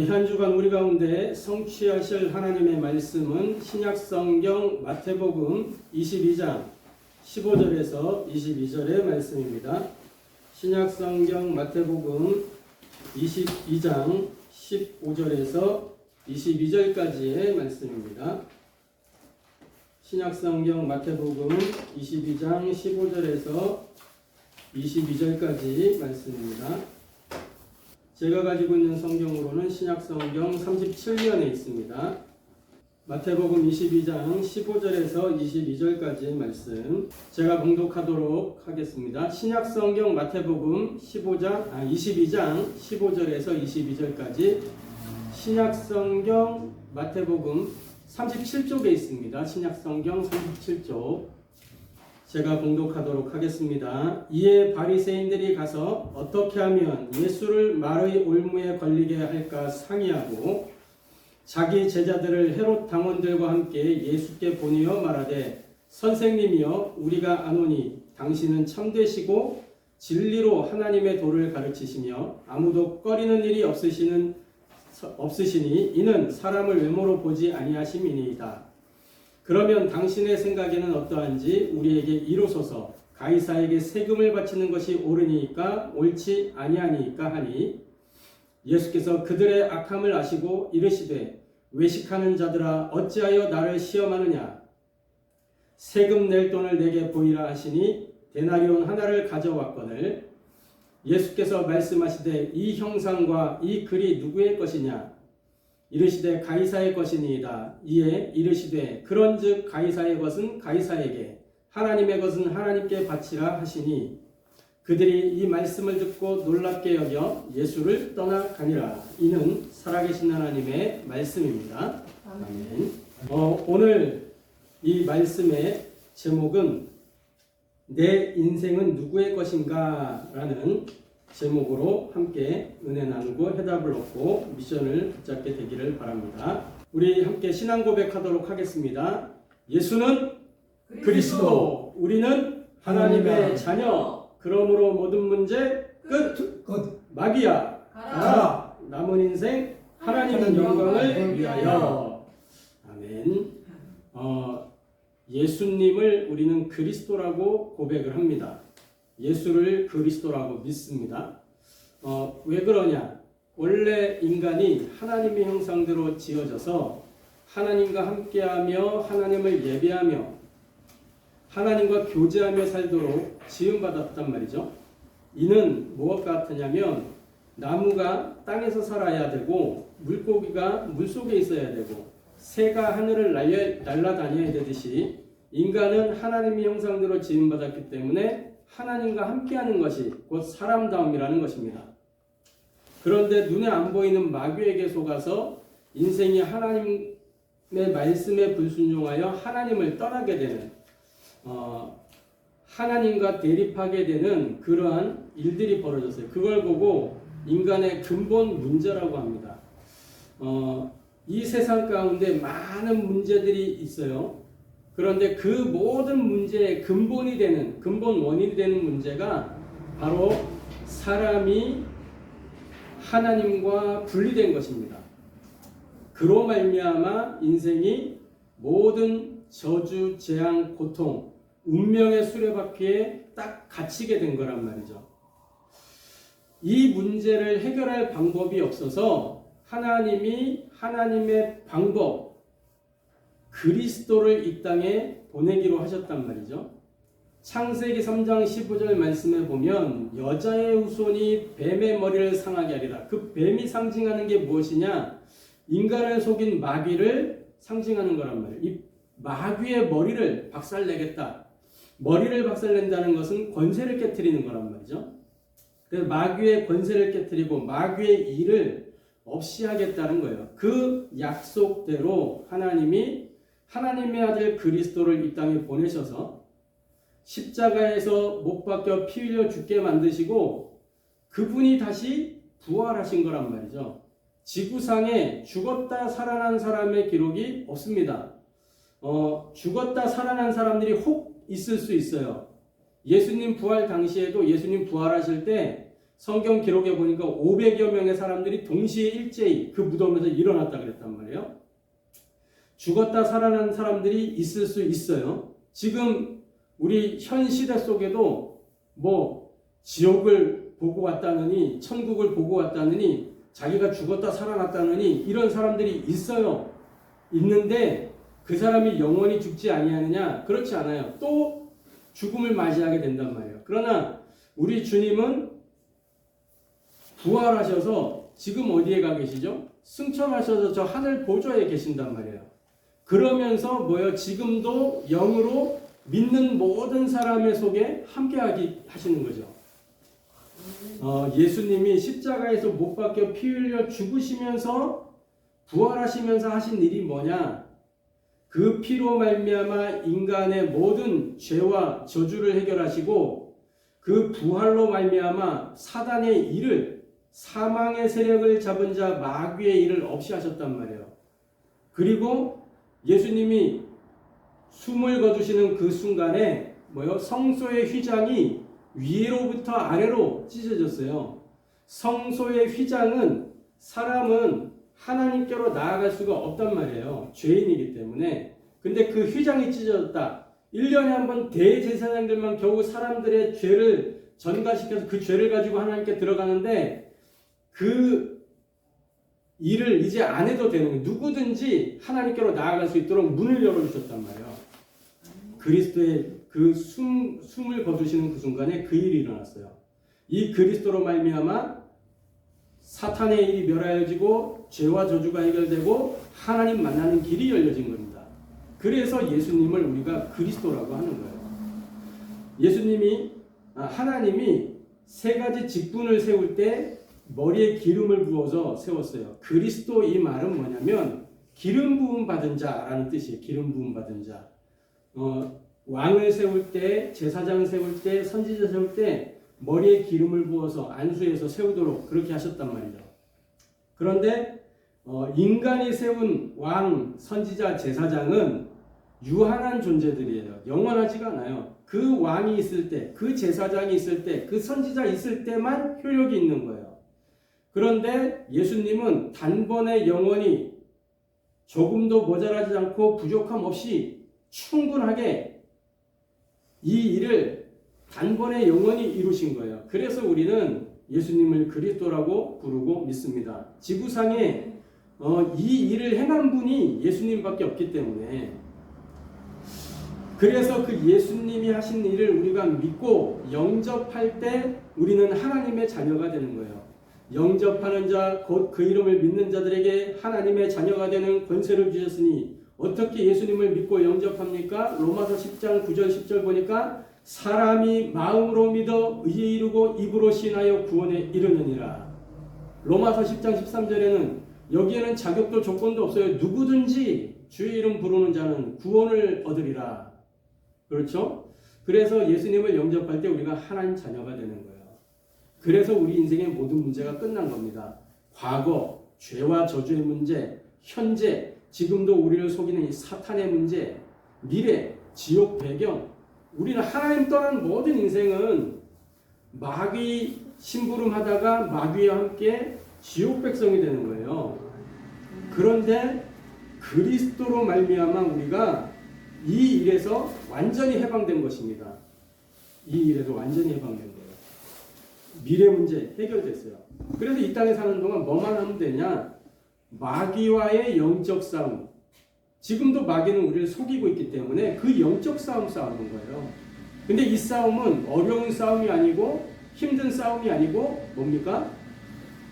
한 주간 우리 가운데 성취하실 하나님의 말씀은 신약성경 마태복음 22장 15절에서 22절의 말씀입니다. 신약성경 마태복음 22장 15절에서 22절까지의 말씀입니다. 신약성경 마태복음 22장 15절에서 22절까지 말씀입니다. 제가 가지고 있는 성경으로는 신약성경 37면에 있습니다. 마태복음 22장 15절에서 22절까지의 말씀 제가 봉독하도록 하겠습니다. 신약성경 마태복음 22장 15절에서 22절까지 신약성경 마태복음 37쪽에 있습니다. 신약성경 37쪽 제가 봉독하도록 하겠습니다. 이에 바리새인들이 가서 어떻게 하면 예수를 말의 올무에 걸리게 할까 상의하고 자기 제자들을 헤롯 당원들과 함께 예수께 보내어 말하되 선생님이여 우리가 아노니 당신은 참되시고 진리로 하나님의 도를 가르치시며 아무도 꺼리는 일이 없으시니 이는 사람을 외모로 보지 아니하심이니이다. 그러면 당신의 생각에는 어떠한지 우리에게 이루소서. 가이사에게 세금을 바치는 것이 옳으니까 옳지 아니하니까 하니 예수께서 그들의 악함을 아시고 이르시되 외식하는 자들아 어찌하여 나를 시험하느냐. 세금 낼 돈을 내게 보이라 하시니 데나리온 하나를 가져왔거늘 예수께서 말씀하시되 이 형상과 이 글이 누구의 것이냐. 이르시되 가이사의 것이니이다. 이에 이르시되 그런즉 가이사의 것은 가이사에게 하나님의 것은 하나님께 바치라 하시니 그들이 이 말씀을 듣고 놀랍게 여겨 예수를 떠나가니라. 이는 살아계신 하나님의 말씀입니다. 아멘. 오늘 이 말씀의 제목은 내 인생은 누구의 것인가 라는 제목으로 함께 은혜 나누고 해답을 얻고 미션을 붙잡게 되기를 바랍니다. 우리 함께 신앙 고백하도록 하겠습니다. 예수는 그리스도, 우리는 하나님의 자녀. 그러므로 모든 문제 끝. 마귀야 가라. 남은 인생 하나님의 영광을 위하여. 아멘. 예수님을 우리는 그리스도라고 고백을 합니다. 예수를 그리스도라고 믿습니다. 왜 그러냐? 원래 인간이 하나님의 형상대로 지어져서 하나님과 함께하며 하나님을 예배하며 하나님과 교제하며 살도록 지음받았단 말이죠. 이는 무엇 같으냐면 나무가 땅에서 살아야 되고 물고기가 물속에 있어야 되고 새가 하늘을 날아다녀야 되듯이 인간은 하나님의 형상대로 지음받았기 때문에 하나님과 함께하는 것이 곧 사람다움이라는 것입니다. 그런데 눈에 안 보이는 마귀에게 속아서 인생이 하나님의 말씀에 불순종하여 하나님을 떠나게 되는 하나님과 대립하게 되는 그러한 일들이 벌어졌어요. 그걸 보고 인간의 근본 문제라고 합니다. 이 세상 가운데 많은 문제들이 있어요. 그런데 그 모든 문제의 근본 원인이 되는 문제가 바로 사람이 하나님과 분리된 것입니다. 그로 말미암아 인생이 모든 저주, 재앙, 고통, 운명의 수레바퀴에 딱 갇히게 된 거란 말이죠. 이 문제를 해결할 방법이 없어서 하나님이 하나님의 방법, 그리스도를 이 땅에 보내기로 하셨단 말이죠. 창세기 3장 15절 말씀에 보면 여자의 후손이 뱀의 머리를 상하게 하리라. 그 뱀이 상징하는 게 무엇이냐? 인간을 속인 마귀를 상징하는 거란 말이에요. 이 마귀의 머리를 박살내겠다. 머리를 박살낸다는 것은 권세를 깨트리는 거란 말이죠. 그래서 마귀의 권세를 깨트리고 마귀의 일을 없이 하겠다는 거예요. 그 약속대로 하나님의 아들 그리스도를 이 땅에 보내셔서 십자가에서 못 박혀 피 흘려 죽게 만드시고 그분이 다시 부활하신 거란 말이죠. 지구상에 죽었다 살아난 사람의 기록이 없습니다. 죽었다 살아난 사람들이 혹 있을 수 있어요. 예수님 부활 당시에도 예수님 부활하실 때 성경 기록에 보니까 500여 명의 사람들이 동시에 일제히 그 무덤에서 일어났다 그랬단 말이에요. 죽었다 살아난 사람들이 있을 수 있어요. 지금 우리 현 시대 속에도 뭐 지옥을 보고 왔다느니 천국을 보고 왔다느니 자기가 죽었다 살아났다느니 이런 사람들이 있어요. 있는데 그 사람이 영원히 죽지 아니하느냐? 그렇지 않아요. 또 죽음을 맞이하게 된단 말이에요. 그러나 우리 주님은 부활하셔서 지금 어디에 가 계시죠? 승천하셔서 저 하늘 보좌에 계신단 말이에요. 그러면서 뭐요? 지금도 영으로 믿는 모든 사람의 속에 함께하기 하시는 거죠. 예수님이 십자가에서 못 박혀 피 흘려 죽으시면서 부활하시면서 하신 일이 뭐냐? 그 피로 말미암아 인간의 모든 죄와 저주를 해결하시고 그 부활로 말미암아 사단의 일을 사망의 세력을 잡은 자 마귀의 일을 없이 하셨단 말이에요. 그리고 예수님이 숨을 거두시는 그 순간에 성소의 휘장이 위로부터 아래로 찢어졌어요. 성소의 휘장은 사람은 하나님께로 나아갈 수가 없단 말이에요. 죄인이기 때문에. 근데 그 휘장이 찢어졌다. 1년에 한 번 대제사장들만 겨우 사람들의 죄를 전가시켜서 그 죄를 가지고 하나님께 들어가는데 그 일을 이제 안 해도 되는 거예요. 누구든지 하나님께로 나아갈 수 있도록 문을 열어주셨단 말이에요. 그리스도의 그 숨을 거두시는 그 순간에 그 일이 일어났어요. 이 그리스도로 말미암아 사탄의 일이 멸하여지고 죄와 저주가 해결되고 하나님 만나는 길이 열려진 겁니다. 그래서 예수님을 우리가 그리스도라고 하는 거예요. 하나님이 세 가지 직분을 세울 때 머리에 기름을 부어서 세웠어요. 그리스도 이 말은 뭐냐면 기름 부음 받은 자라는 뜻이에요. 기름 부음 받은 자. 왕을 세울 때, 제사장 세울 때, 선지자 세울 때 머리에 기름을 부어서 안수해서 세우도록 그렇게 하셨단 말이죠. 그런데 인간이 세운 왕, 선지자, 제사장은 유한한 존재들이에요. 영원하지가 않아요. 그 왕이 있을 때, 그 제사장이 있을 때, 그 선지자 있을 때만 효력이 있는 거예요. 그런데 예수님은 단번에 영원히 조금도 모자라지 않고 부족함 없이 충분하게 이 일을 단번에 영원히 이루신 거예요. 그래서 우리는 예수님을 그리스도라고 부르고 믿습니다. 지구상에 이 일을 행한 분이 예수님밖에 없기 때문에 그래서 그 예수님이 하신 일을 우리가 믿고 영접할 때 우리는 하나님의 자녀가 되는 거예요. 영접하는 자, 곧 그 이름을 믿는 자들에게 하나님의 자녀가 되는 권세를 주셨으니 어떻게 예수님을 믿고 영접합니까? 로마서 10장 9절 10절 보니까 사람이 마음으로 믿어 의에 이르고 입으로 신하여 구원에 이르느니라. 로마서 10장 13절에는 여기에는 자격도 조건도 없어요. 누구든지 주의 이름 부르는 자는 구원을 얻으리라. 그렇죠? 그래서 예수님을 영접할 때 우리가 하나님 자녀가 되는 거예요. 그래서 우리 인생의 모든 문제가 끝난 겁니다. 과거, 죄와 저주의 문제, 현재, 지금도 우리를 속이는 이 사탄의 문제, 미래, 지옥 배경, 우리는 하나님 떠난 모든 인생은 마귀 심부름하다가 마귀와 함께 지옥 백성이 되는 거예요. 그런데 그리스도로 말미암아 우리가 이 일에서 완전히 해방된 것입니다. 이 일에서 완전히 해방된 거예요. 미래 문제 해결됐어요. 그래서 이 땅에 사는 동안 뭐만 하면 되냐? 마귀와의 영적 싸움. 지금도 마귀는 우리를 속이고 있기 때문에 그 영적 싸움 싸우는 거예요. 근데 이 싸움은 어려운 싸움이 아니고 힘든 싸움이 아니고 뭡니까?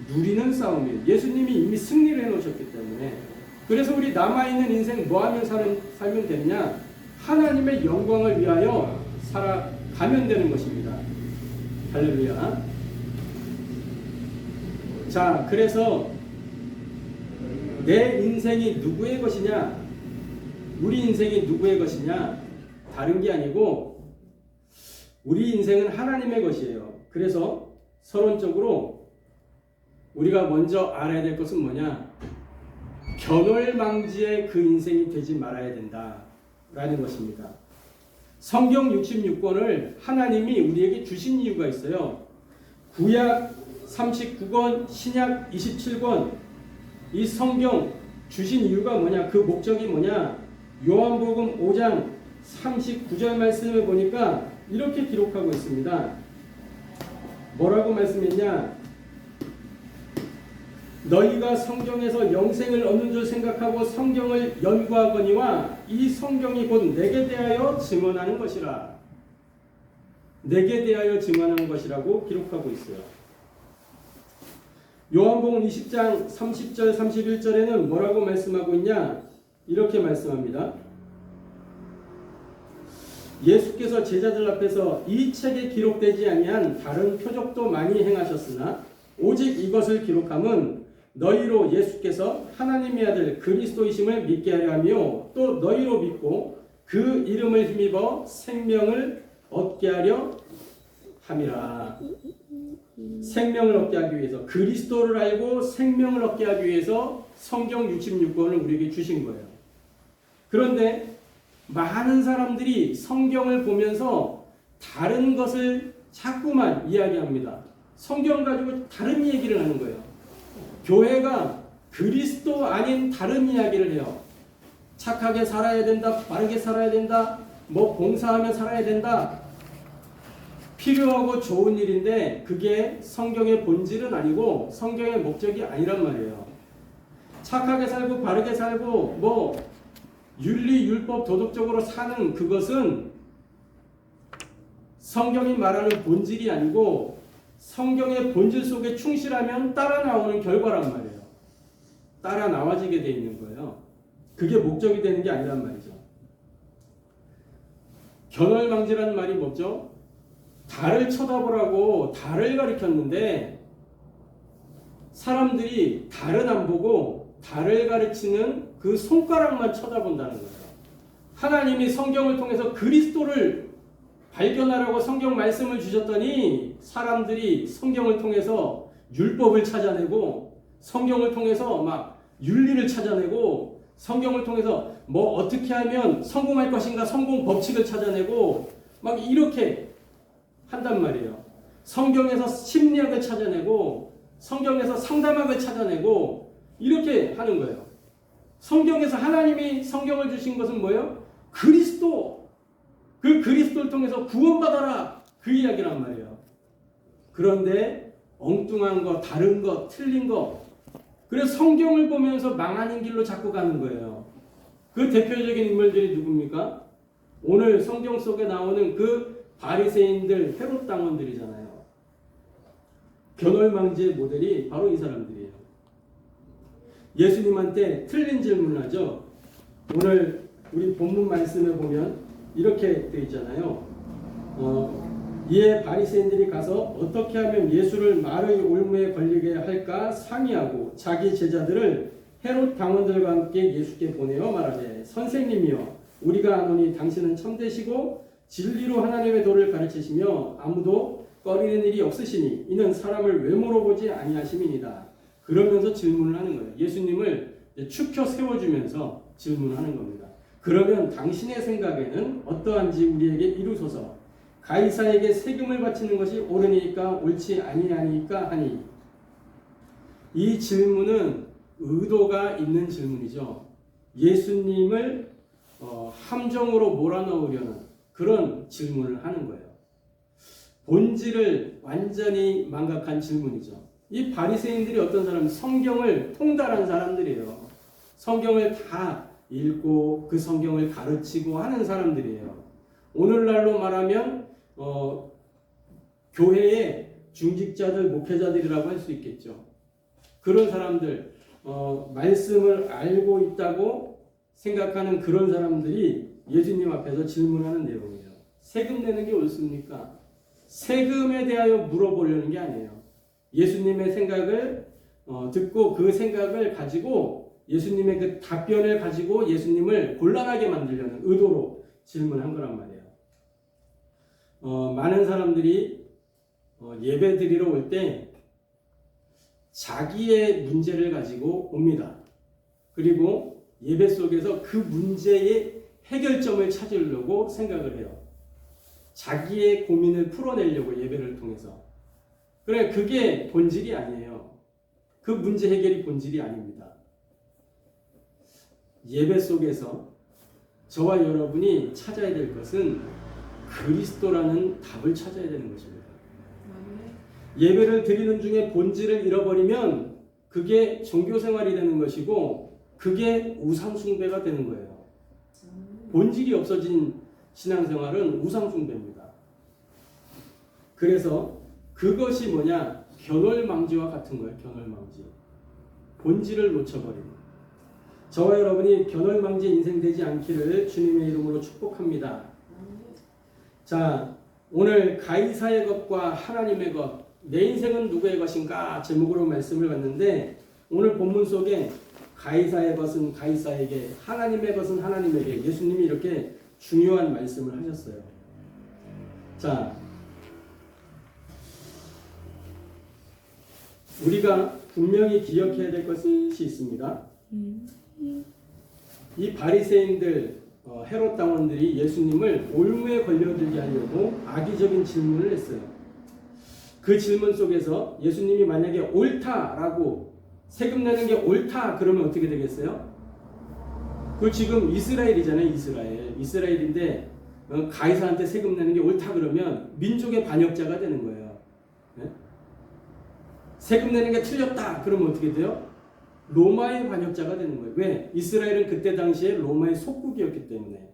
누리는 싸움이에요. 예수님이 이미 승리를 해놓으셨기 때문에. 그래서 우리 남아있는 인생 뭐 하면 살면 되느냐? 하나님의 영광을 위하여 살아가면 되는 것입니다. 할렐루야. 자, 그래서 내 인생이 누구의 것이냐? 우리 인생이 누구의 것이냐? 다른 게 아니고 우리 인생은 하나님의 것이에요. 그래서 서론적으로 우리가 먼저 알아야 될 것은 뭐냐? 견월망지의 그 인생이 되지 말아야 된다라는 것입니다. 성경 66권을 하나님이 우리에게 주신 이유가 있어요. 구약 39권, 신약 27권, 이 성경 주신 이유가 뭐냐? 그 목적이 뭐냐? 요한복음 5장 39절 말씀을 보니까 이렇게 기록하고 있습니다. 뭐라고 말씀했냐? 너희가 성경에서 영생을 얻는 줄 생각하고 성경을 연구하거니와 이 성경이 곧 내게 대하여 증언하는 것이라. 내게 대하여 증언하는 것이라고 기록하고 있어요. 요한복음 20장 30절 31절에는 뭐라고 말씀하고 있냐? 이렇게 말씀합니다. 예수께서 제자들 앞에서 이 책에 기록되지 아니한 다른 표적도 많이 행하셨으나 오직 이것을 기록함은 너희로 예수께서 하나님의 아들 그리스도이심을 믿게 하려 하며 또 너희로 믿고 그 이름을 힘입어 생명을 얻게 하려 함이라. 생명을 얻게 하기 위해서, 그리스도를 알고 생명을 얻게 하기 위해서 성경 66권을 우리에게 주신 거예요. 그런데 많은 사람들이 성경을 보면서 다른 것을 자꾸만 이야기합니다. 성경 가지고 다른 얘기를 하는 거예요. 교회가 그리스도 아닌 다른 이야기를 해요. 착하게 살아야 된다, 바르게 살아야 된다, 뭐 봉사하며 살아야 된다. 필요하고 좋은 일인데 그게 성경의 본질은 아니고 성경의 목적이 아니란 말이에요. 착하게 살고 바르게 살고 뭐 윤리, 율법, 도덕적으로 사는 그것은 성경이 말하는 본질이 아니고 성경의 본질 속에 충실하면 따라 나오는 결과란 말이에요. 따라 나와지게 돼 있는 거예요. 그게 목적이 되는 게 아니란 말이죠. 견월망지라는 말이 뭐죠? 달을 쳐다보라고 달을 가리켰는데 사람들이 달은 안 보고 달을 가르치는 그 손가락만 쳐다본다는 거예요. 하나님이 성경을 통해서 그리스도를 발견하라고 성경 말씀을 주셨더니 사람들이 성경을 통해서 율법을 찾아내고 성경을 통해서 막 윤리를 찾아내고 성경을 통해서 뭐 어떻게 하면 성공할 것인가 성공 법칙을 찾아내고 막 이렇게 한단 말이에요. 성경에서 심리학을 찾아내고 성경에서 상담학을 찾아내고 이렇게 하는 거예요. 성경에서 하나님이 성경을 주신 것은 뭐예요? 그리스도. 그 그리스도를 통해서 구원받아라. 그 이야기란 말이에요. 그런데 엉뚱한 거, 다른 거, 틀린 거. 그래서 성경을 보면서 망하는 길로 자꾸 가는 거예요. 그 대표적인 인물들이 누굽니까? 오늘 성경 속에 나오는 그 바리새인들, 헤롯 당원들이잖아요. 견월망지의 모델이 바로 이 사람들이에요. 예수님한테 틀린 질문을 하죠. 오늘 우리 본문 말씀에 보면 이렇게 되어 있잖아요. 이에 바리새인들이 가서 어떻게 하면 예수를 말의 올무에 걸리게 할까 상의하고 자기 제자들을 헤롯 당원들과 함께 예수께 보내어 말하되 선생님이여 우리가 아노니 당신은 참되시고 진리로 하나님의 도를 가르치시며 아무도 꺼리는 일이 없으시니 이는 사람을 외모로 보지 아니하심이니이다. 그러면서 질문을 하는 거예요. 예수님을 축혀 세워주면서 질문을 하는 겁니다. 그러면 당신의 생각에는 어떠한지 우리에게 이루소서. 가이사에게 세금을 바치는 것이 옳으니까 옳지 아니하니까 하니. 이 질문은 의도가 있는 질문이죠. 예수님을 함정으로 몰아넣으려는 그런 질문을 하는 거예요. 본질을 완전히 망각한 질문이죠. 이 바리새인들이 어떤 사람? 성경을 통달한 사람들이에요. 성경을 다 읽고 그 성경을 가르치고 하는 사람들이에요. 오늘날로 말하면 교회의 중직자들, 목회자들이라고 할 수 있겠죠. 그런 사람들, 말씀을 알고 있다고 생각하는 그런 사람들이 예수님 앞에서 질문하는 내용이에요. 세금 내는 게 옳습니까? 세금에 대하여 물어보려는 게 아니에요. 예수님의 생각을 듣고 그 생각을 가지고 예수님의 그 답변을 가지고 예수님을 곤란하게 만들려는 의도로 질문한 거란 말이에요. 많은 사람들이 예배 드리러 올 때 자기의 문제를 가지고 옵니다. 그리고 예배 속에서 그 문제의 해결점을 찾으려고 생각을 해요. 자기의 고민을 풀어내려고 예배를 통해서. 그래, 그게 본질이 아니에요. 그 문제 해결이 본질이 아닙니다. 예배 속에서 저와 여러분이 찾아야 될 것은 그리스도라는 답을 찾아야 되는 것입니다. 예배를 드리는 중에 본질을 잃어버리면 그게 종교생활이 되는 것이고 그게 우상숭배가 되는 거예요. 본질이 없어진 신앙생활은 우상숭배입니다. 그래서 그것이 뭐냐? 견월망지와 같은 거예요. 견월망지. 본질을 놓쳐버리는. 저와 여러분이 견월망지 인생 되지 않기를 주님의 이름으로 축복합니다. 자, 오늘 가이사의 것과 하나님의 것, 내 인생은 누구의 것인가 제목으로 말씀을 봤는데 오늘 본문 속에 가이사의 것은 가이사에게, 하나님의 것은 하나님에게 예수님이 이렇게 중요한 말씀을 하셨어요. 자, 우리가 분명히 기억해야 될 것이 있습니다. 이 바리새인들, 헤롯 당원들이 예수님을 올무에 걸려들게 하려고 악의적인 질문을 했어요. 그 질문 속에서 예수님이 만약에 옳다라고, 세금 내는 게 옳다 그러면 어떻게 되겠어요? 그 지금 이스라엘이잖아요. 이스라엘인데 가이사한테 세금 내는 게 옳다 그러면 민족의 반역자가 되는 거예요. 네? 세금 내는 게 틀렸다 그러면 어떻게 돼요? 로마의 반역자가 되는 거예요. 왜? 이스라엘은 그때 당시에 로마의 속국이었기 때문에.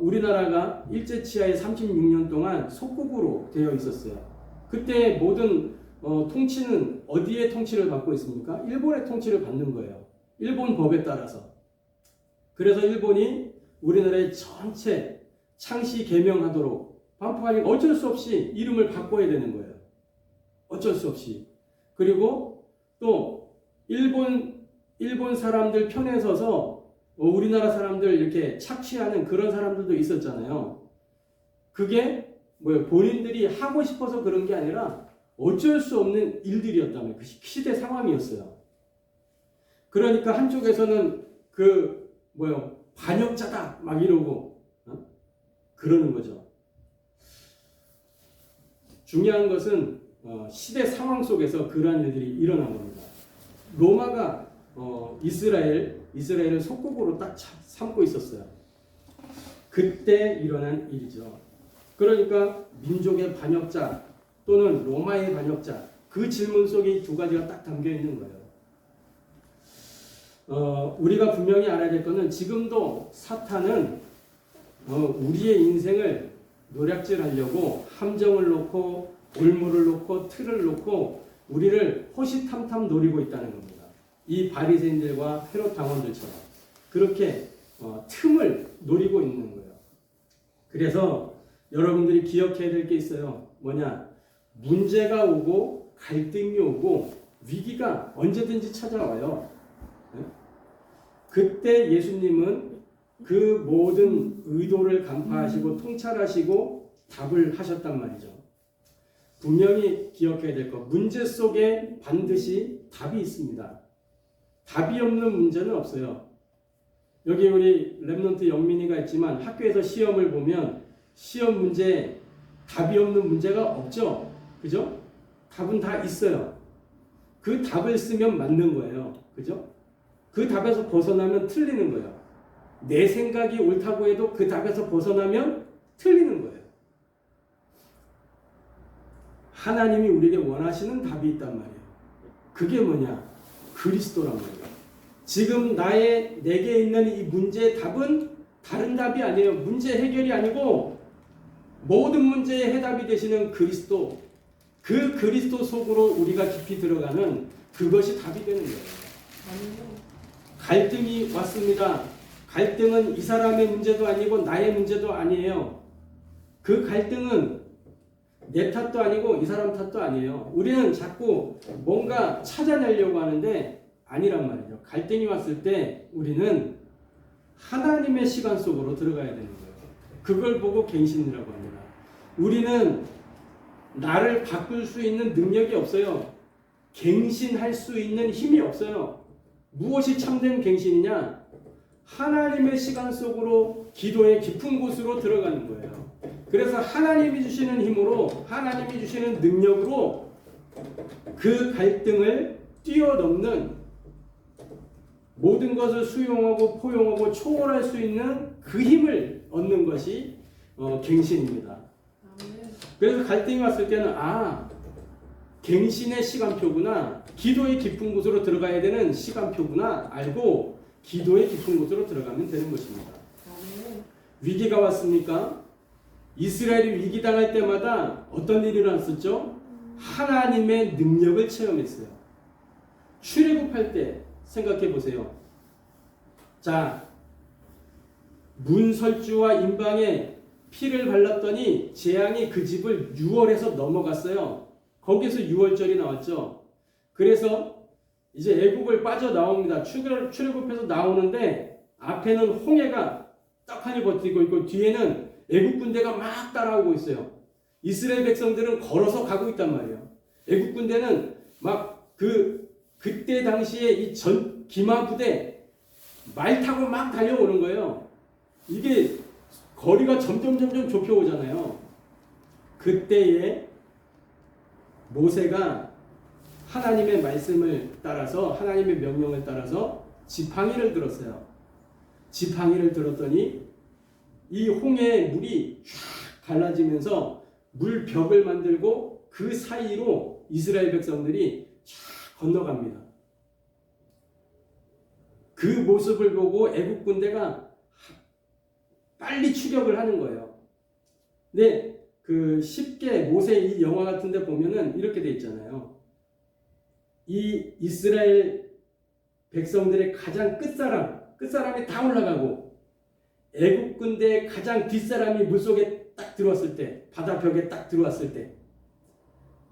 우리나라가 일제치하에 36년 동안 속국으로 되어 있었어요. 그때 모든 통치는 어디의 통치를 받고 있습니까? 일본의 통치를 받는 거예요. 일본 법에 따라서. 그래서 일본이 우리나라의 전체 창시 개명하도록 반포하니 어쩔 수 없이 이름을 바꿔야 되는 거예요. 어쩔 수 없이. 그리고 또 일본 사람들 편에 서서 우리나라 사람들 이렇게 착취하는 그런 사람들도 있었잖아요. 그게 뭐예요? 본인들이 하고 싶어서 그런 게 아니라 어쩔 수 없는 일들이었다면 그 시대 상황이었어요. 그러니까 한쪽에서는 반역자다 막 이러고 그러는 거죠. 중요한 것은 시대 상황 속에서 그러한 일들이 일어난 겁니다. 로마가 이스라엘을 속국으로 딱 삼고 있었어요. 그때 일어난 일이죠. 그러니까 민족의 반역자 또는 로마의 반역자, 그 질문 속에 이 두 가지가 딱 담겨 있는 거예요. 우리가 분명히 알아야 될 것은 지금도 사탄은 우리의 인생을 노략질하려고 함정을 놓고 올무를 놓고 틀을 놓고 우리를 호시탐탐 노리고 있다는 겁니다. 이 바리새인들과 헤롯 당원들처럼 그렇게 틈을 노리고 있는 거예요. 그래서 여러분들이 기억해야 될 게 있어요. 뭐냐? 문제가 오고 갈등이 오고 위기가 언제든지 찾아와요. 그때 예수님은 그 모든 의도를 간파하시고 통찰하시고 답을 하셨단 말이죠. 분명히 기억해야 될 것, 문제 속에 반드시 답이 있습니다. 답이 없는 문제는 없어요. 여기 우리 랩넌트 영민이가 있지만 학교에서 시험을 보면 시험 문제에 답이 없는 문제가 없죠. 그죠? 답은 다 있어요. 그 답을 쓰면 맞는 거예요. 그죠? 그 답에서 벗어나면 틀리는 거예요. 내 생각이 옳다고 해도 그 답에서 벗어나면 틀리는 거예요. 하나님이 우리에게 원하시는 답이 있단 말이에요. 그게 뭐냐? 그리스도란 말이에요. 지금 내게 있는 이 문제의 답은 다른 답이 아니에요. 문제 해결이 아니고 모든 문제의 해답이 되시는 그리스도, 그 그리스도 속으로 우리가 깊이 들어가는 그것이 답이 되는 거예요. 갈등이 왔습니다. 갈등은 이 사람의 문제도 아니고 나의 문제도 아니에요. 그 갈등은 내 탓도 아니고 이 사람 탓도 아니에요. 우리는 자꾸 뭔가 찾아내려고 하는데 아니란 말이죠. 갈등이 왔을 때 우리는 하나님의 시간 속으로 들어가야 되는 거예요. 그걸 보고 갱신이라고 합니다. 우리는 나를 바꿀 수 있는 능력이 없어요. 갱신할 수 있는 힘이 없어요. 무엇이 참된 갱신이냐? 하나님의 시간 속으로 기도의 깊은 곳으로 들어가는 거예요. 그래서 하나님이 주시는 힘으로, 하나님이 주시는 능력으로 그 갈등을 뛰어넘는, 모든 것을 수용하고 포용하고 초월할 수 있는 그 힘을 얻는 것이 갱신입니다. 그래서 갈등이 왔을 때는 갱신의 시간표구나, 기도의 깊은 곳으로 들어가야 되는 시간표구나 알고 기도의 깊은 곳으로 들어가면 되는 것입니다. 위기가 왔습니까? 이스라엘이 위기당할 때마다 어떤 일이 일어났었죠? 하나님의 능력을 체험했어요. 출애굽할 때 생각해 보세요. 자, 문설주와 임방에 피를 발랐더니 재앙이 그 집을 유월해서 넘어갔어요. 거기서 유월절이 나왔죠. 그래서 이제 애국을 빠져나옵니다. 출애굽해서 나오는데 앞에는 홍해가 떡하니 버티고 있고 뒤에는 애국 군대가 막 따라오고 있어요. 이스라엘 백성들은 걸어서 가고 있단 말이에요. 애국 군대는 막 그때 당시에 이 기마 부대 말 타고 막 달려오는 거예요. 이게 거리가 점점 좁혀오잖아요. 그때에 모세가 하나님의 말씀을 따라서, 하나님의 명령을 따라서 지팡이를 들었어요. 지팡이를 들었더니 이 홍해의 물이 쫙 갈라지면서 물벽을 만들고 그 사이로 이스라엘 백성들이 쫙 건너갑니다. 그 모습을 보고 애국 군대가 빨리 추격을 하는 거예요. 근데 그 쉽게 모세 이 영화 같은 데 보면은 이렇게 돼 있잖아요. 이 이스라엘 백성들의 가장 끝사람이 다 올라가고 애국 군대의 가장 뒷사람이 물속에 딱 들어왔을 때, 바다벽에 딱 들어왔을 때,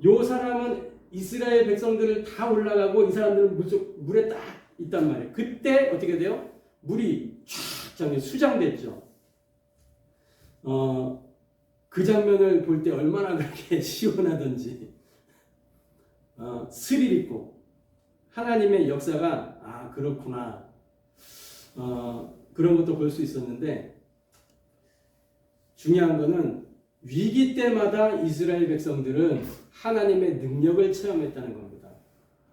요 사람은 이스라엘 백성들을 다 올라가고 이 사람들은 물에 딱 있단 말이에요. 그때 어떻게 돼요? 물이 쫙 수장됐죠. 그 장면을 볼 때 얼마나 그렇게 시원하던지, 스릴 있고, 하나님의 역사가 그렇구나, 그런 것도 볼 수 있었는데, 중요한 거는 위기 때마다 이스라엘 백성들은 하나님의 능력을 체험했다는 겁니다.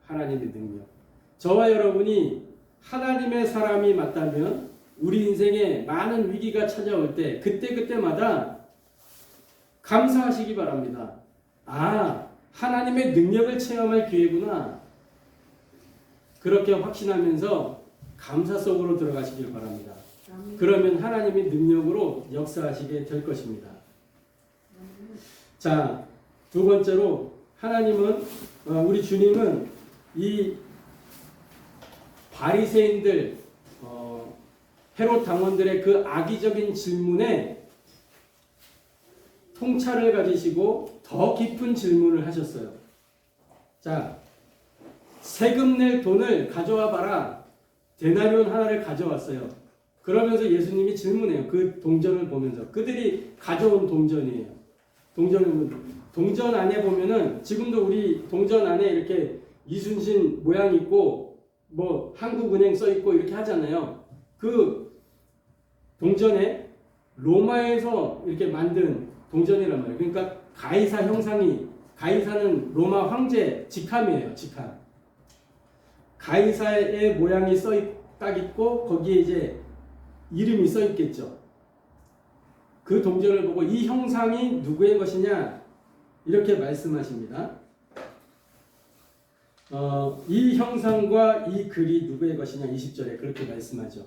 하나님의 능력. 저와 여러분이 하나님의 사람이 맞다면 우리 인생에 많은 위기가 찾아올 때 그때마다 감사하시기 바랍니다. 하나님의 능력을 체험할 기회구나. 그렇게 확신하면서 감사 속으로 들어가시길 바랍니다. 그러면 하나님이 능력으로 역사하시게 될 것입니다. 자, 두 번째로 하나님은, 우리 주님은 이 바리새인들, 헤롯 당원들의 그 악의적인 질문에 통찰을 가지시고 더 깊은 질문을 하셨어요. 자, 세금 낼 돈을 가져와 봐라. 데나리온 하나를 가져왔어요. 그러면서 예수님이 질문해요. 그 동전을 보면서. 그들이 가져온 동전이에요. 동전 안에 보면은 지금도 우리 동전 안에 이렇게 이순신 모양 있고 뭐 한국은행 써 있고 이렇게 하잖아요. 그 동전에 로마에서 이렇게 만든 동전이란 말이에요. 그러니까 가이사 형상이, 가이사는 로마 황제 직함이에요. 직함. 가이사의 모양이 딱 있고 거기에 이제 이름이 써 있겠죠. 그 동전을 보고 이 형상이 누구의 것이냐 이렇게 말씀하십니다. 이 형상과 이 글이 누구의 것이냐 20절에 그렇게 말씀하죠.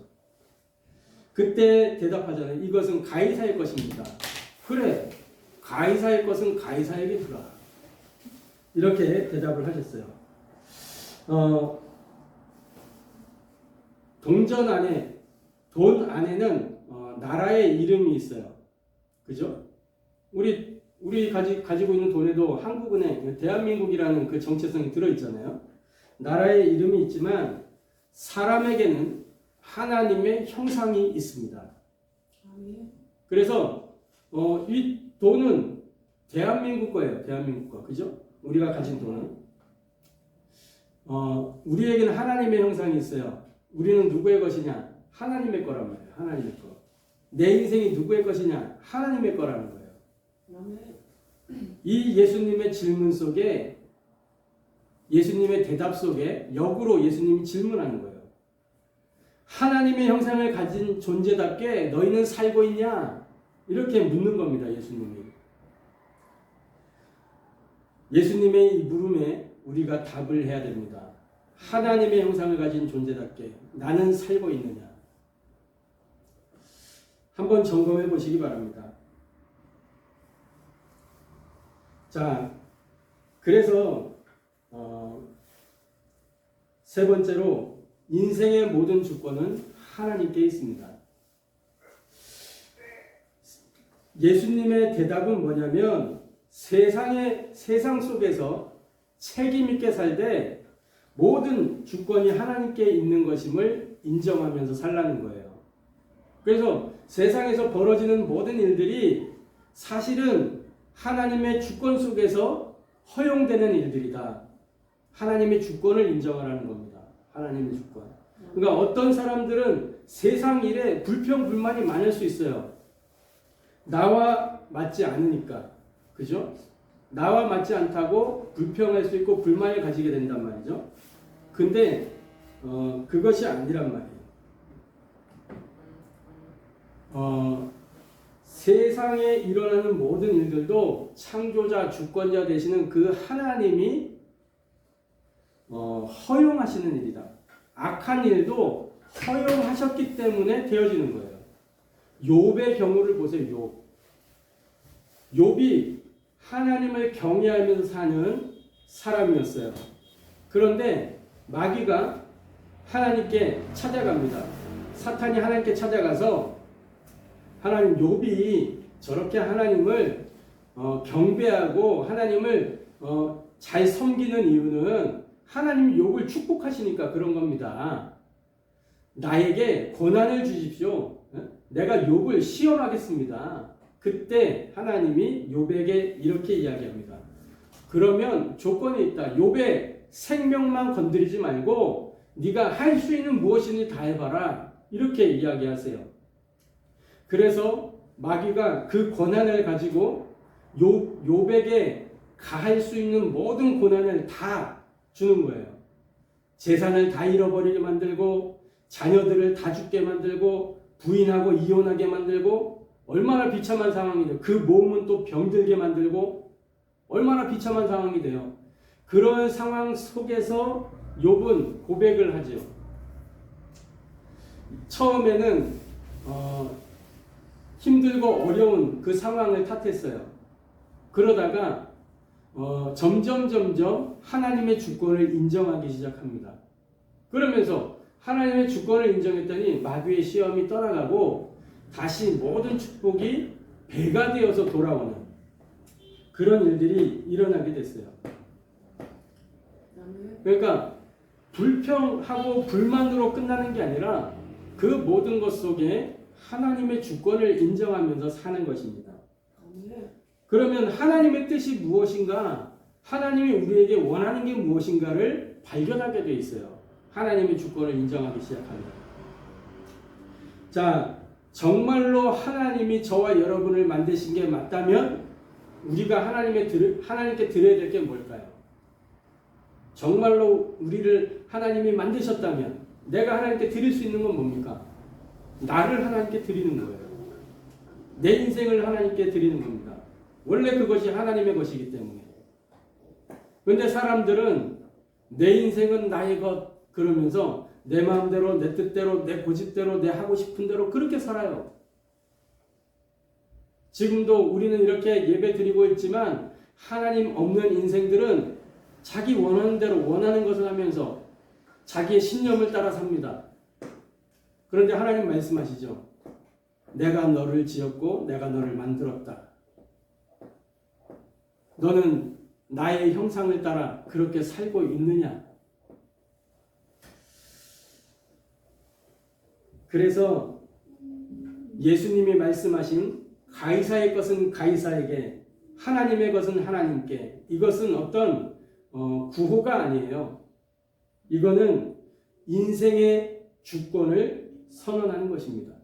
그때 대답하잖아요. 이것은 가이사의 것입니다. 그래, 가이사의 것은 가이사에게 주라. 이렇게 대답을 하셨어요. 동전 안에, 돈 안에는 나라의 이름이 있어요. 그죠? 우리 가지고 있는 돈에도 한국은행, 대한민국이라는 그 정체성이 들어있잖아요. 나라의 이름이 있지만 사람에게는 하나님의 형상이 있습니다. 그래서 이 돈은 대한민국 거예요. 대한민국 거. 그죠? 우리가 가진 돈은. 우리에게는 하나님의 형상이 있어요. 우리는 누구의 것이냐? 하나님의 거란 말이에요. 하나님의 거. 내 인생이 누구의 것이냐? 하나님의 거라는 거예요. 이 예수님의 질문 속에, 예수님의 대답 속에 역으로 예수님이 질문하는 거예요. 하나님의 형상을 가진 존재답게 너희는 살고 있냐? 이렇게 묻는 겁니다. 예수님이. 예수님의 이 물음에 우리가 답을 해야 됩니다. 하나님의 형상을 가진 존재답게 나는 살고 있느냐? 한번 점검해 보시기 바랍니다. 자, 그래서 세 번째로 인생의 모든 주권은 하나님께 있습니다. 예수님의 대답은 뭐냐면 세상 속에서 책임 있게 살되 모든 주권이 하나님께 있는 것임을 인정하면서 살라는 거예요. 그래서 세상에서 벌어지는 모든 일들이 사실은 하나님의 주권 속에서 허용되는 일들이다. 하나님의 주권을 인정하라는 겁니다. 하나님의 주권. 그러니까 어떤 사람들은 세상 일에 불평, 불만이 많을 수 있어요. 나와 맞지 않으니까. 그죠? 나와 맞지 않다고 불평할 수 있고 불만을 가지게 된단 말이죠. 근데 그것이 아니란 말이에요. 세상에 일어나는 모든 일들도 창조자, 주권자 되시는 그 하나님이 허용하시는 일이다. 악한 일도 허용하셨기 때문에 되어지는 거예요. 욥의 경우를 보세요. 욥이 하나님을 경외하면서 사는 사람이었어요. 그런데 마귀가 하나님께 찾아갑니다. 사탄이 하나님께 찾아가서 하나님, 욥이 저렇게 하나님을 경배하고 하나님을 잘 섬기는 이유는 하나님이 욥을 축복하시니까 그런 겁니다. 나에게 고난을 주십시오. 내가 욥을 시험하겠습니다. 그때 하나님이 욥에게 이렇게 이야기합니다. 그러면 조건이 있다. 욥의 생명만 건드리지 말고 네가 할 수 있는 무엇이니 다 해봐라. 이렇게 이야기하세요. 그래서 마귀가 그 고난을 가지고 욥에게 가할 수 있는 모든 고난을 다 주는 거예요. 재산을 다 잃어버리게 만들고 자녀들을 다 죽게 만들고 부인하고 이혼하게 만들고 얼마나 비참한 상황이 돼요. 그 몸은 또 병들게 만들고 얼마나 비참한 상황이 돼요. 그런 상황 속에서 욥은 고백을 하죠. 처음에는 힘들고 어려운 그 상황을 탓했어요. 그러다가 점점 하나님의 주권을 인정하기 시작합니다. 그러면서 하나님의 주권을 인정했더니 마귀의 시험이 떠나가고 다시 모든 축복이 배가 되어서 돌아오는 그런 일들이 일어나게 됐어요. 그러니까 불평하고 불만으로 끝나는 게 아니라 그 모든 것 속에 하나님의 주권을 인정하면서 사는 것입니다. 그러면 하나님의 뜻이 무엇인가, 하나님이 우리에게 원하는 게 무엇인가를 발견하게 돼 있어요. 하나님의 주권을 인정하기 시작하면. 자, 정말로 하나님이 저와 여러분을 만드신 게 맞다면 우리가 하나님께 드려야 될 게 뭘까요? 정말로 우리를 하나님이 만드셨다면 내가 하나님께 드릴 수 있는 건 뭡니까? 나를 하나님께 드리는 거예요. 내 인생을 하나님께 드리는 겁니다. 원래 그것이 하나님의 것이기 때문에. 그런데 사람들은 내 인생은 나의 것 그러면서 내 마음대로, 내 뜻대로, 내 고집대로, 내 하고 싶은 대로 그렇게 살아요. 지금도 우리는 이렇게 예배 드리고 있지만 하나님 없는 인생들은 자기 원하는 대로 원하는 것을 하면서 자기의 신념을 따라 삽니다. 그런데 하나님 말씀하시죠. 내가 너를 지었고 내가 너를 만들었다. 너는 나의 형상을 따라 그렇게 살고 있느냐? 그래서 예수님이 말씀하신 가이사의 것은 가이사에게, 하나님의 것은 하나님께, 이것은 어떤 구호가 아니에요. 이거는 인생의 주권을 선언하는 것입니다.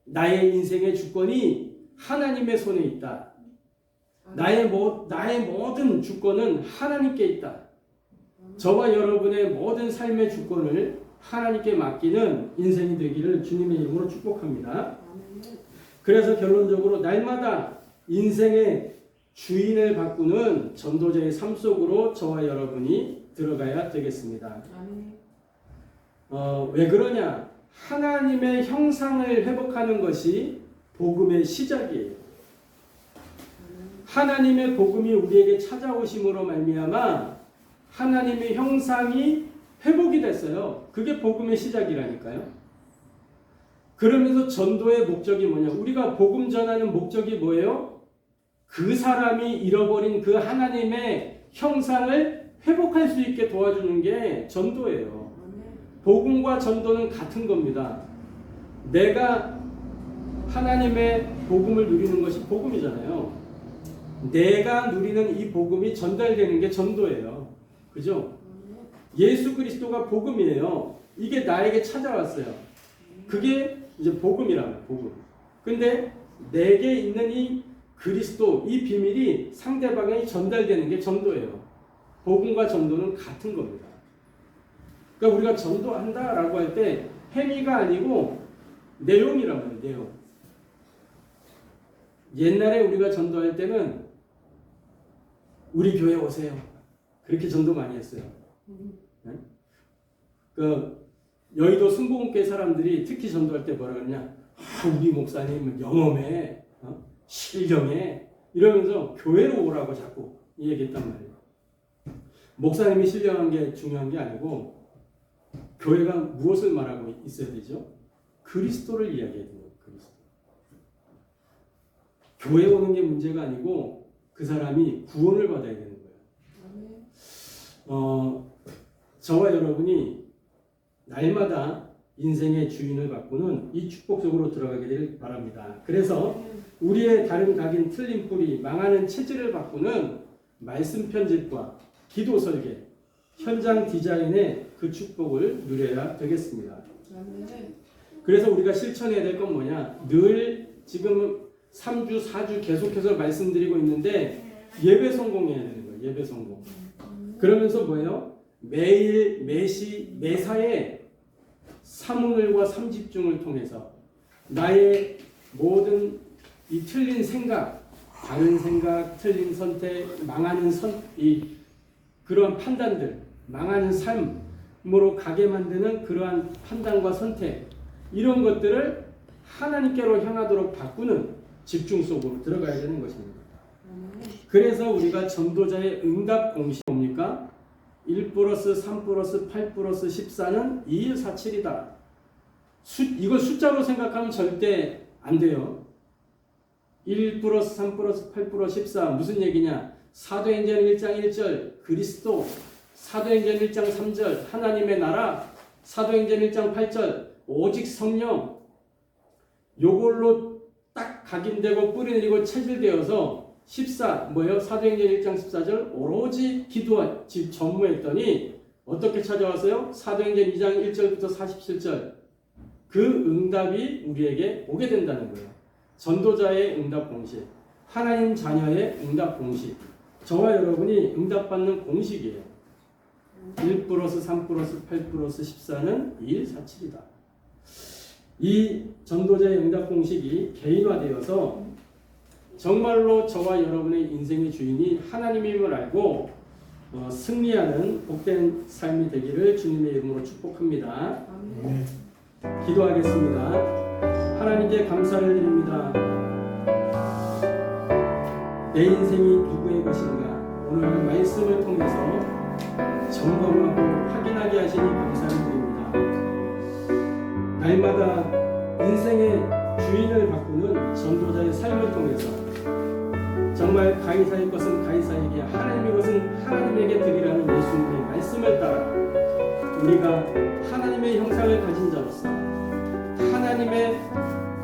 나의 인생의 주권이 하나님의 손에 있다. 나의 모든 주권은 하나님께 있다. 저와 여러분의 모든 삶의 주권을 하나님께 맡기는 인생이 되기를 주님의 이름으로 축복합니다. 그래서 결론적으로 날마다 인생의 주인을 바꾸는 전도자의 삶 속으로 저와 여러분이 들어가야 되겠습니다. 왜 그러냐? 하나님의 형상을 회복하는 것이 복음의 시작이에요. 하나님의 복음이 우리에게 찾아오심으로 말미암아 하나님의 형상이 회복이 됐어요. 그게 복음의 시작이라니까요. 그러면서 전도의 목적이 뭐냐? 우리가 복음 전하는 목적이 뭐예요? 그 사람이 잃어버린 그 하나님의 형상을 회복할 수 있게 도와주는 게 전도예요. 복음과 전도는 같은 겁니다. 내가 하나님의 복음을 누리는 것이 복음이잖아요. 내가 누리는 이 복음이 전달되는 게 전도예요. 그죠? 예수 그리스도가 복음이에요. 이게 나에게 찾아왔어요. 그게 이제 복음이라고요. 복음. 근데 내게 있는 이 그리스도, 이 비밀이 상대방에 전달되는 게 전도예요. 복음과 전도는 같은 겁니다. 그러니까 우리가 전도한다라고 할 때 행위가 아니고 내용이라고 해요. 내용. 옛날에 우리가 전도할 때는 우리 교회 오세요. 그렇게 전도 많이 했어요. 네? 그 여의도 순복음교회 사람들이 특히 전도할 때 뭐라 그러냐? 우리 목사님 영험해, 실경해 이러면서 교회로 오라고 자꾸 얘기했단 말이에요. 목사님이 신령한 게 중요한 게 아니고 교회가 무엇을 말하고 있어야 되죠? 그리스도를 이야기해야 돼요. 그리스도. 교회 오는 게 문제가 아니고 그 사람이 구원을 받아야 되는 거예요. 저와 여러분이 날마다 인생의 주인을 바꾸는 이 축복 속으로 들어가게 되길 바랍니다. 그래서 우리의 다른 각인 틀린 뿌리 망하는 체질을 바꾸는 말씀 편집과 기도 설계, 현장 디자인의 그 축복을 누려야 되겠습니다. 그래서 우리가 실천해야 될 건 뭐냐? 늘 지금 3주, 4주 계속해서 말씀드리고 있는데 예배 성공해야 되는 거예요. 예배 성공. 그러면서 뭐예요? 매일, 매시, 매사에 삼오늘과 삼집중을 통해서 나의 모든 이 틀린 생각, 바른 생각, 틀린 선택, 망하는 그러한 판단들, 망하는 삶으로 가게 만드는 그러한 판단과 선택, 이런 것들을 하나님께로 향하도록 바꾸는 집중 속으로 들어가야 되는 것입니다. 그래서 우리가 전도자의 응답 공식이 뭡니까? 1 플러스 3 플러스 8 플러스 14는 2147이다. 이걸 숫자로 생각하면 절대 안 돼요. 1 플러스 3 플러스 8 플러스 14 무슨 얘기냐? 사도행전 1장 1절 그리스도, 사도행전 1장 3절 하나님의 나라, 사도행전 1장 8절 오직 성령, 요걸로 딱 각인되고 뿌리 내리고 체질되어서 14 뭐예요? 사도행전 1장 14절 오로지 기도와 전무했더니 어떻게 찾아왔어요? 사도행전 2장 1절부터 47절 그 응답이 우리에게 오게 된다는 거예요. 전도자의 응답 공식, 하나님 자녀의 응답 공식, 저와 여러분이 응답받는 공식이에요. 1 플러스 3 플러스 8 플러스 14는 2147이다. 이 전도자의 응답 공식이 개인화되어서 정말로 저와 여러분의 인생의 주인이 하나님임을 알고 승리하는 복된 삶이 되기를 주님의 이름으로 축복합니다. 기도하겠습니다. 하나님께 감사를 드립니다. 내 인생이 누구의 것인가 오늘 말씀을 통해서 점검하고 확인하게 하시니 감사를 드립니다. 날마다 인생의 주인을 바꾸는 전도자의 삶을 통해서 정말 가이사의 것은 가이사에게, 하나님의 것은 하나님에게 드리라는 예수님의 말씀을 따라 우리가 하나님의 형상을 가진 자로서 하나님의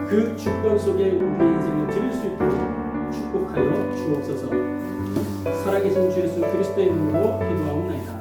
그 주권 속에 우리의 인생을 드릴 수 있도록 축복하여 주옵소서. 살아계신 주 예수 그리스도의 이름으로 기도하옵나이다.